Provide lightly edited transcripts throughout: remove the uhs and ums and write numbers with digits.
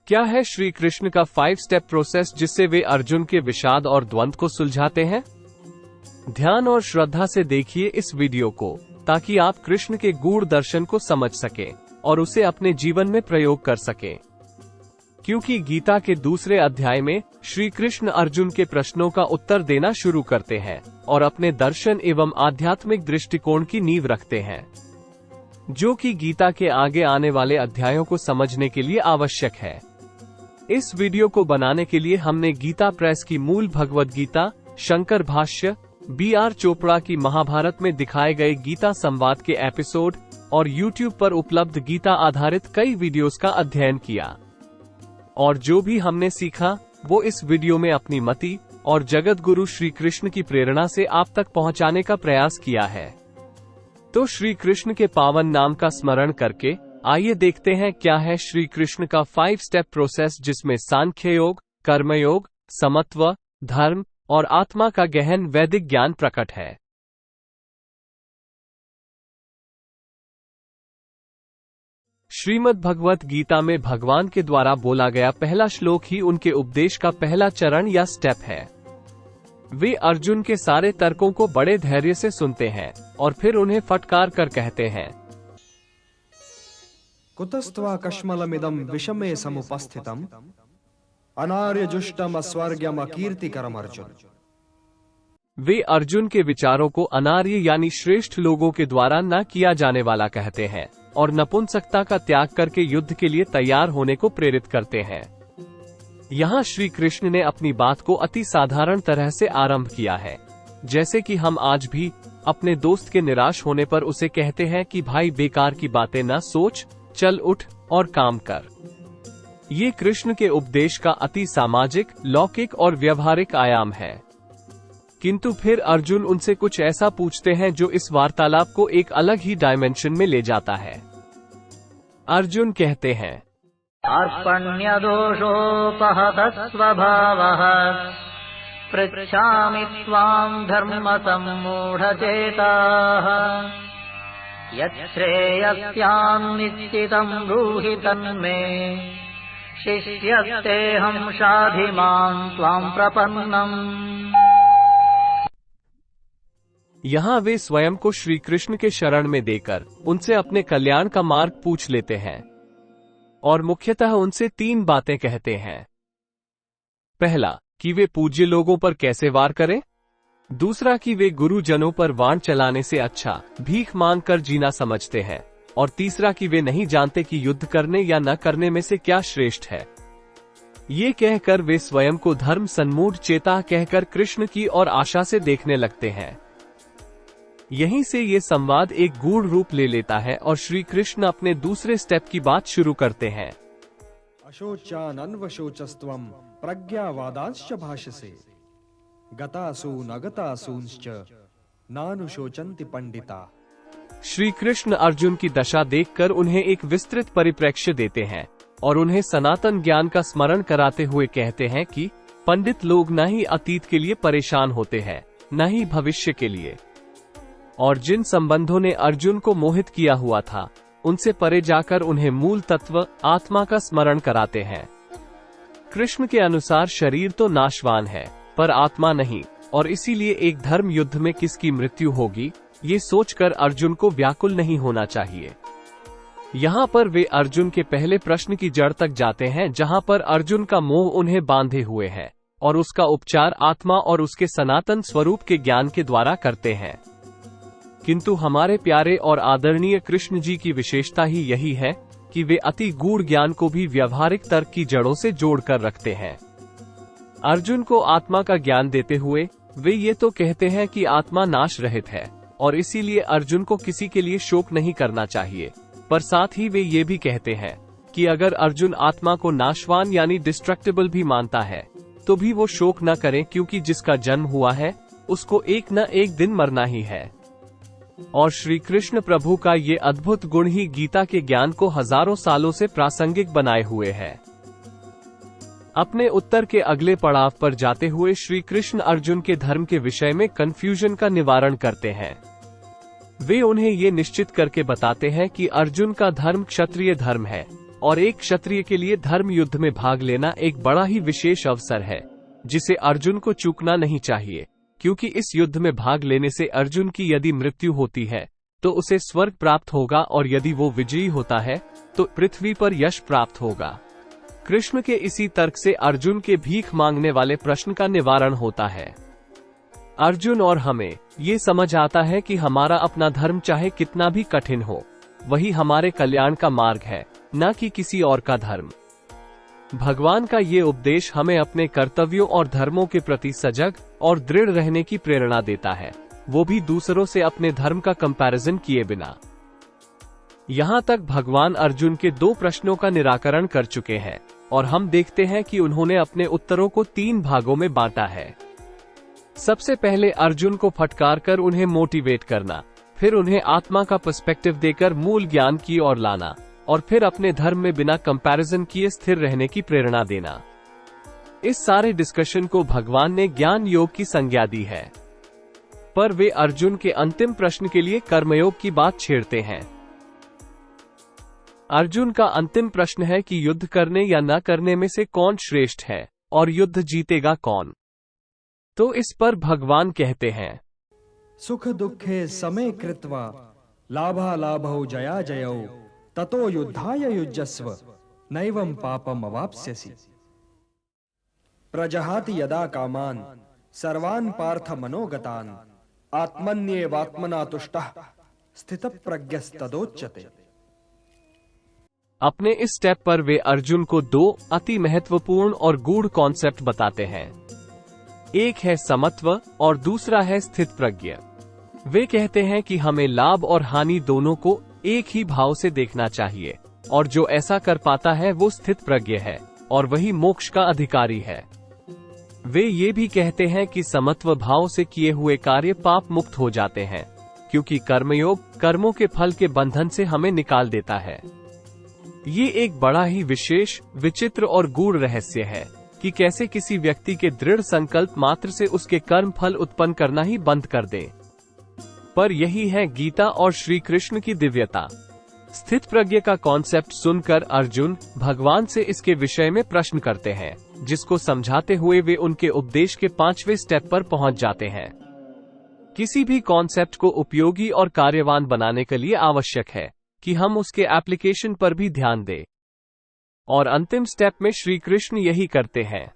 क्या है श्री कृष्ण का 5 स्टेप प्रोसेस जिससे वे अर्जुन के विषाद और द्वंद्व को सुलझाते हैं? ध्यान और श्रद्धा से देखिए इस वीडियो को, ताकि आप कृष्ण के गूढ़ दर्शन को समझ सकें और उसे अपने जीवन में प्रयोग कर सकें। क्योंकि गीता के दूसरे अध्याय में श्री कृष्ण अर्जुन के प्रश्नों का उत्तर देना शुरू करते हैं और अपने दर्शन एवं आध्यात्मिक दृष्टिकोण की नींव रखते हैं, जो कि गीता के आगे आने वाले अध्यायों को समझने के लिए आवश्यक है। इस वीडियो को बनाने के लिए हमने गीता प्रेस की मूल भगवद गीता, शंकर भाष्य, B.R. चोपड़ा की महाभारत में दिखाए गए गीता संवाद के एपिसोड और YouTube पर उपलब्ध गीता आधारित कई वीडियोस का अध्ययन किया, और जो भी हमने सीखा वो इस वीडियो में अपनी मति और जगत गुरु श्री कृष्ण की प्रेरणा से आप तक पहुंचाने का प्रयास किया है। तो श्री कृष्ण के पावन नाम का स्मरण करके आइए देखते हैं क्या है श्री कृष्ण का 5 स्टेप प्रोसेस, जिसमें सांख्य योग, कर्मयोग, समत्व, धर्म और आत्मा का गहन वैदिक ज्ञान प्रकट है। श्रीमद् भगवत गीता में भगवान के द्वारा बोला गया पहला श्लोक ही उनके उपदेश का पहला चरण या स्टेप है। वे अर्जुन के सारे तर्कों को बड़े धैर्य से सुनते हैं और फिर उन्हें फटकार कर कहते हैं, कुतस्त्वा कश्मलमिदं विषमे समुपस्थितम् अनार्यजुष्टम अस्वर्ग्यम अकीर्तिकरम अर्जुन। वे अर्जुन के विचारों को अनार्य यानी श्रेष्ठ लोगों के द्वारा न किया जाने वाला कहते हैं और नपुंसकता का त्याग करके युद्ध के लिए तैयार होने को प्रेरित करते हैं। यहाँ श्री कृष्ण ने अपनी बात को अति साधारण तरह से आरंभ किया है, जैसे कि हम आज भी अपने दोस्त के निराश होने पर उसे कहते हैं कि भाई बेकार की बातें न सोच, चल उठ और काम कर। ये कृष्ण के उपदेश का अति सामाजिक, लौकिक और व्यवहारिक आयाम है। किंतु फिर अर्जुन उनसे कुछ ऐसा पूछते हैं जो इस वार्तालाप को एक अलग ही डायमेंशन में ले जाता है। अर्जुन कहते हैं, अर्पण्य दोषोपहत स्वभावः पृच्छामि त्वां धर्म सम्मूढचेताः यच्छ्रेयस्यान् निश्चितं ब्रूहि तन्मे शिष्यस्तेऽहं शाधि मां त्वां प्रपन्नम्। यहाँ वे स्वयं को श्री कृष्ण के शरण में देकर उनसे अपने कल्याण का मार्ग पूछ लेते हैं और मुख्यतः उनसे 3 बातें कहते हैं। पहला, कि वे पूज्य लोगों पर कैसे वार करें। दूसरा, कि वे गुरुजनों पर वाण चलाने से अच्छा भीख मांग कर जीना समझते हैं। और तीसरा, कि वे नहीं जानते कि युद्ध करने या न करने में से क्या श्रेष्ठ है। ये कहकर वे स्वयं को धर्म सन्मूढ़ चेता कहकर कृष्ण की और आशा से देखने लगते हैं। यहीं से ये संवाद एक गूढ़ रूप ले लेता है और श्री कृष्ण अपने दूसरे स्टेप की बात शुरू करते हैं। अशोचानन्वशोचस्त्वं प्रज्ञावादांश्च भाषसे गतासून अगतासूंश्च नानुशोचन्ति पंडिता। श्री कृष्ण अर्जुन की दशा देखकर उन्हें एक विस्तृत परिप्रेक्ष्य देते हैं और उन्हें सनातन ज्ञान का स्मरण कराते हुए कहते हैं कि पंडित लोग न ही अतीत के लिए परेशान होते हैं, न ही भविष्य के लिए, और जिन संबंधों ने अर्जुन को मोहित किया हुआ था उनसे परे जाकर उन्हें मूल तत्व आत्मा का स्मरण कराते हैं। कृष्ण के अनुसार शरीर तो नाशवान है पर आत्मा नहीं, और इसीलिए एक धर्म युद्ध में किसकी मृत्यु होगी ये सोचकर अर्जुन को व्याकुल नहीं होना चाहिए। यहाँ पर वे अर्जुन के पहले प्रश्न की जड़ तक जाते हैं, जहाँ पर अर्जुन का मोह उन्हें बांधे हुए है और उसका उपचार आत्मा और उसके सनातन स्वरूप के ज्ञान के द्वारा करते हैं। किंतु हमारे प्यारे और आदरणीय कृष्ण जी की विशेषता ही यही है कि वे अति गूढ़ ज्ञान को भी व्यवहारिक तर्क की जड़ों से जोड़कर रखते हैं। अर्जुन को आत्मा का ज्ञान देते हुए वे ये तो कहते हैं कि आत्मा नाश रहित है और इसीलिए अर्जुन को किसी के लिए शोक नहीं करना चाहिए, पर साथ ही वे ये भी कहते हैं कि अगर अर्जुन आत्मा को नाशवान यानी डिस्ट्रक्टिबल भी मानता है तो भी वो शोक न करें, क्योंकि जिसका जन्म हुआ है उसको एक न एक दिन मरना ही है। और श्री कृष्ण प्रभु का ये अद्भुत गुण ही गीता के ज्ञान को हजारों सालों से प्रासंगिक बनाए हुए है। अपने उत्तर के अगले पड़ाव पर जाते हुए श्री कृष्ण अर्जुन के धर्म के विषय में कंफ्यूजन का निवारण करते हैं। वे उन्हें ये निश्चित करके बताते हैं कि अर्जुन का धर्म क्षत्रिय धर्म है और एक क्षत्रिय के लिए धर्म युद्ध में भाग लेना एक बड़ा ही विशेष अवसर है, जिसे अर्जुन को चूकना नहीं चाहिए, क्योंकि इस युद्ध में भाग लेने से अर्जुन की यदि मृत्यु होती है तो उसे स्वर्ग प्राप्त होगा, और यदि वो विजयी होता है तो पृथ्वी पर यश प्राप्त होगा। कृष्ण के इसी तर्क से अर्जुन के भीख मांगने वाले प्रश्न का निवारण होता है। अर्जुन और हमें ये समझ आता है कि हमारा अपना धर्म चाहे कितना भी कठिन हो, वही हमारे कल्याण का मार्ग है, न कि किसी और का धर्म। भगवान का ये उपदेश हमें अपने कर्तव्यों और धर्मों के प्रति सजग और दृढ़ रहने की प्रेरणा देता है, वो भी दूसरों से अपने धर्म का कंपैरिजन किए बिना। यहाँ तक भगवान अर्जुन के 2 प्रश्नों का निराकरण कर चुके हैं, और हम देखते हैं कि उन्होंने अपने उत्तरों को 3 भागों में बांटा है। सबसे पहले अर्जुन को फटकार कर उन्हें मोटिवेट करना, फिर उन्हें आत्मा का पर्सपेक्टिव देकर मूल ज्ञान की ओर लाना, और फिर अपने धर्म में बिना कंपैरिजन किए स्थिर रहने की प्रेरणा देना। इस सारे डिस्कशन को भगवान ने ज्ञान योग की संज्ञा दी है, पर वे अर्जुन के अंतिम प्रश्न के लिए कर्मयोग की बात छेड़ते हैं। अर्जुन का अंतिम प्रश्न है कि युद्ध करने या न करने में से कौन श्रेष्ठ है और युद्ध जीतेगा कौन। तो इस पर भगवान कहते हैं, सुख दुखे समे कृत्वा लाभालाभौ जया जयौ ततो युद्धाय युज्यस्व नैवं पापम अवाप्स्यसि। प्रजहाति यदा कामान सर्वान् पार्थ मनोगतान् आत्मन्येवात्मना तुष्टः स्थितप्रज्ञस्तदोच्यते। अपने इस स्टेप पर वे अर्जुन को 2 अति महत्वपूर्ण और गूढ़ कॉन्सेप्ट बताते हैं। एक है समत्व और दूसरा है स्थित प्रज्ञ। वे कहते हैं कि हमें लाभ और हानि दोनों को एक ही भाव से देखना चाहिए, और जो ऐसा कर पाता है वो स्थित प्रज्ञ है, और वही मोक्ष का अधिकारी है। वे ये भी कहते हैं कि समत्व भाव से किए हुए कार्य पाप मुक्त हो जाते हैं, क्योंकि कर्मयोग कर्मों के फल के बंधन से हमें निकाल देता है। ये एक बड़ा ही विशेष, विचित्र और गूढ़ रहस्य है कि कैसे किसी व्यक्ति के दृढ़ संकल्प मात्र से उसके कर्म फल उत्पन्न करना ही बंद कर दे। पर यही है गीता और श्री कृष्ण की दिव्यता। स्थित प्रज्ञ का कॉन्सेप्ट सुनकर अर्जुन भगवान से इसके विषय में प्रश्न करते हैं, जिसको समझाते हुए वे उनके उपदेश के 5वें स्टेप पर पहुंच जाते हैं। किसी भी कॉन्सेप्ट को उपयोगी और कार्यवान बनाने के लिए आवश्यक है कि हम उसके एप्लीकेशन पर भी ध्यान दें, और अंतिम स्टेप में श्री कृष्ण यही करते हैं।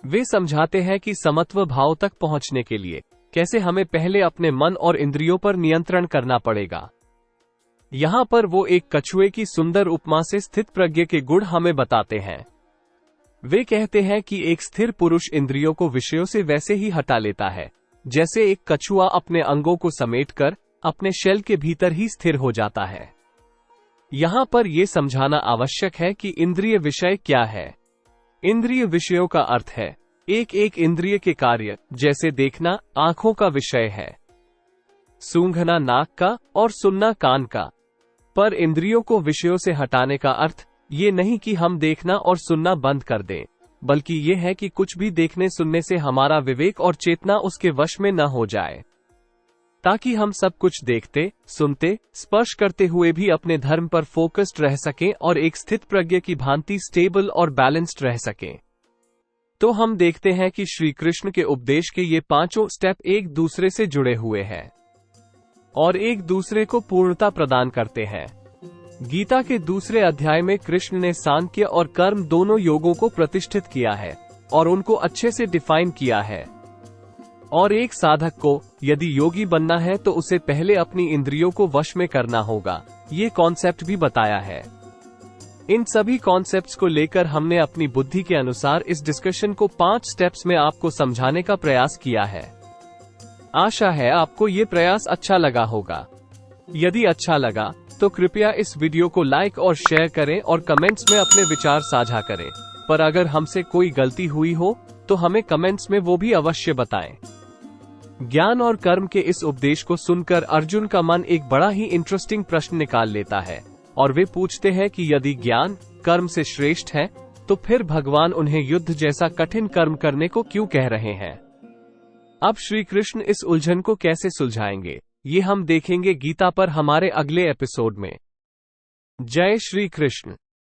वे समझाते हैं कि समत्व भाव तक पहुंचने के लिए कैसे हमें पहले अपने मन और इंद्रियों पर नियंत्रण करना पड़ेगा। यहाँ पर वो एक कछुए की सुंदर उपमा से स्थित प्रज्ञ के गुण हमें बताते हैं। वे कहते हैं कि एक स्थिर पुरुष इंद्रियों को विषयों से वैसे ही हटा लेता है जैसे एक कछुआ अपने अंगों को समेटकर अपने शेल के भीतर ही स्थिर हो जाता है। यहाँ पर यह समझाना आवश्यक है कि इंद्रिय विषय क्या है। इंद्रिय विषयों का अर्थ है एक एक इंद्रिय के कार्य, जैसे देखना आंखों का विषय है, सूंघना नाक का और सुनना कान का। पर इंद्रियों को विषयों से हटाने का अर्थ ये नहीं कि हम देखना और सुनना बंद कर दें, बल्कि ये है कि कुछ भी देखने सुनने से हमारा विवेक और चेतना उसके वश में न हो जाए, ताकि हम सब कुछ देखते, सुनते, स्पर्श करते हुए भी अपने धर्म पर फोकस्ड रह सकें और एक स्थित प्रज्ञ की भांति स्टेबल और बैलेंस्ड रह सकें। तो हम देखते हैं कि श्री कृष्ण के उपदेश के ये 5 स्टेप एक दूसरे से जुड़े हुए हैं और एक दूसरे को पूर्णता प्रदान करते हैं। गीता के दूसरे अध्याय में कृष्ण ने सांख्य और कर्म दोनों योगों को प्रतिष्ठित किया है और उनको अच्छे से डिफाइन किया है। और एक साधक को यदि योगी बनना है तो उसे पहले अपनी इंद्रियों को वश में करना होगा, ये कॉन्सेप्ट भी बताया है। इन सभी कॉन्सेप्ट्स को लेकर हमने अपनी बुद्धि के अनुसार इस डिस्कशन को 5 स्टेप्स में आपको समझाने का प्रयास किया है। आशा है आपको ये प्रयास अच्छा लगा होगा। यदि अच्छा लगा तो कृपया इस वीडियो को लाइक और शेयर करें और कमेंट्स में अपने विचार साझा करें। पर अगर हमसे कोई गलती हुई हो तो हमें कमेंट्स में वो भी अवश्य बताएं। ज्ञान और कर्म के इस उपदेश को सुनकर अर्जुन का मन एक बड़ा ही इंटरेस्टिंग प्रश्न निकाल लेता है और वे पूछते हैं कि यदि ज्ञान कर्म से श्रेष्ठ है तो फिर भगवान उन्हें युद्ध जैसा कठिन कर्म करने को क्यों कह रहे हैं। अब श्री कृष्ण इस उलझन को कैसे सुलझाएंगे, ये हम देखेंगे गीता पर हमारे अगले एपिसोड में। जय श्री कृष्ण।